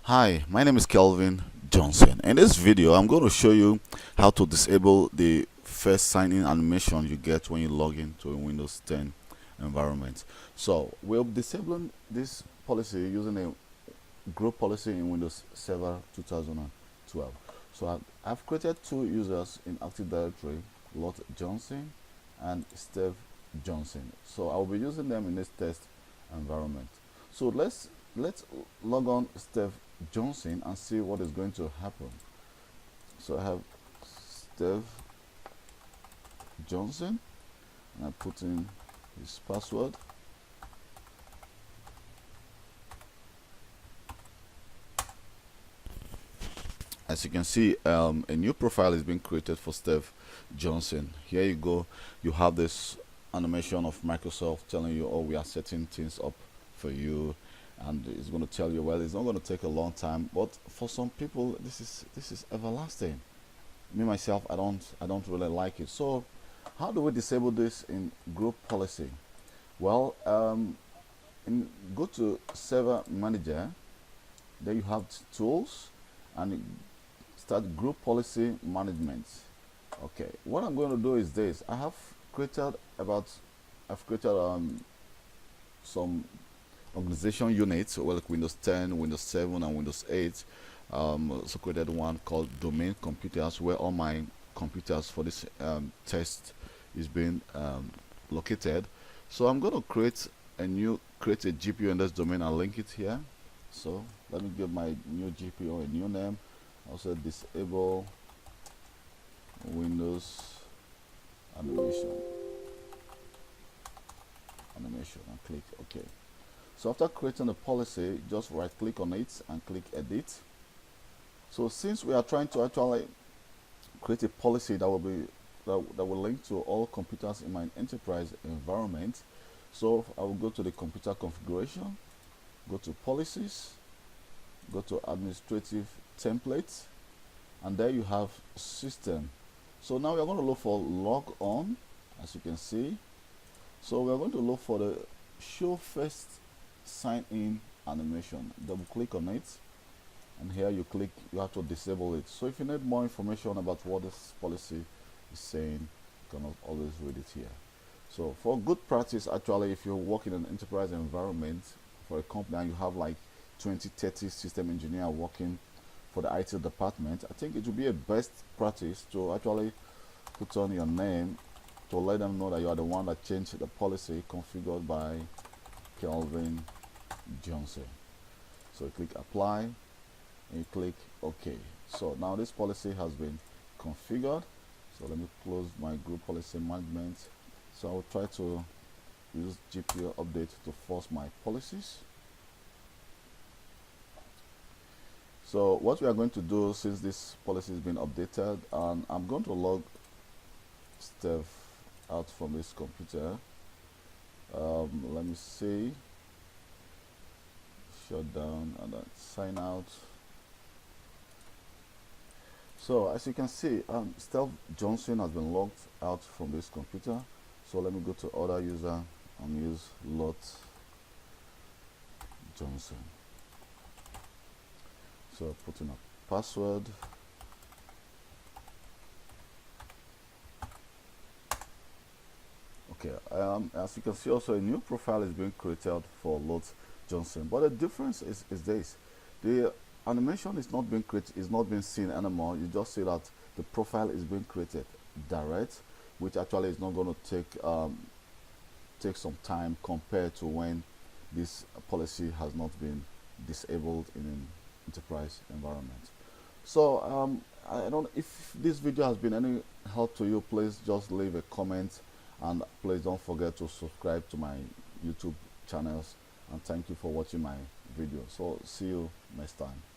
Hi, my name is Kelvin Johnson. In this video, I'm going to show you how to disable the first sign-in animation you get when you log into a Windows 10 environment. So we're disabling this policy using a group policy in Windows Server 2012. So I've created two users in Active Directory, Lot Johnson and Steve Johnson. So I'll be using them in this test environment. So let's log on Steve Johnson and see what is going to happen. So I have Steve Johnson and I put in his password. As you can see, a new profile is being created for Steve Johnson. Here you go. You have this animation of Microsoft telling you, oh, we are setting things up for you, and it's going to tell you, well, it's not going to take a long time, but for some people this is everlasting. Me myself, I don't really like it. So how do we disable this in group policy? Well, go to Server Manager, there you have tools and start group policy management. Okay, what I'm going to do is this. I've created some organization units, well, like Windows 10, Windows 7 and Windows 8. Also created one called domain computers, where all my computers for this test is being located. So I'm going to create a GPU in this domain and link it here. So let me give my new GPU a new name. Also disable Windows animation and click OK. So after creating the policy, just right click on it and click edit. So since we are trying to actually create a policy that will link to all computers in my enterprise environment, so I will go to the computer configuration, go to policies, go to administrative templates, and there you have system. So now we are going to look for log on, as you can see. So we are going to look for the show first sign in animation. Double click on it, and here you have to disable it. So if you need more information about what this policy is saying, you can always read it here. So for good practice, actually, if you work in an enterprise environment for a company and you have like 20-30 system engineer working for the IT department, I think it would be a best practice to actually put on your name to let them know that you are the one that changed the policy configured by Kelvin Johnson. So you click apply and you click OK. So now this policy has been configured. So let me close my group policy management. So I will try to use GPU update to force my policies. So what we are going to do, since this policy has been updated, and I'm going to log Steve out from this computer. Let me see, shut down and then sign out. So as you can see, Steve Johnson has been logged out from this computer. So let me go to other user and use Lot Johnson. So put in a password. Okay, as you can see, also a new profile is being created for Lot Johnson. But the difference is this: the animation is not being created, is not being seen anymore. You just see that the profile is being created direct, which actually is not going to take some time compared to when this policy has not been disabled in an enterprise environment. So I don't, if this video has been any help to you, please just leave a comment, and please don't forget to subscribe to my YouTube channels, and thank you for watching my video. So see you next time.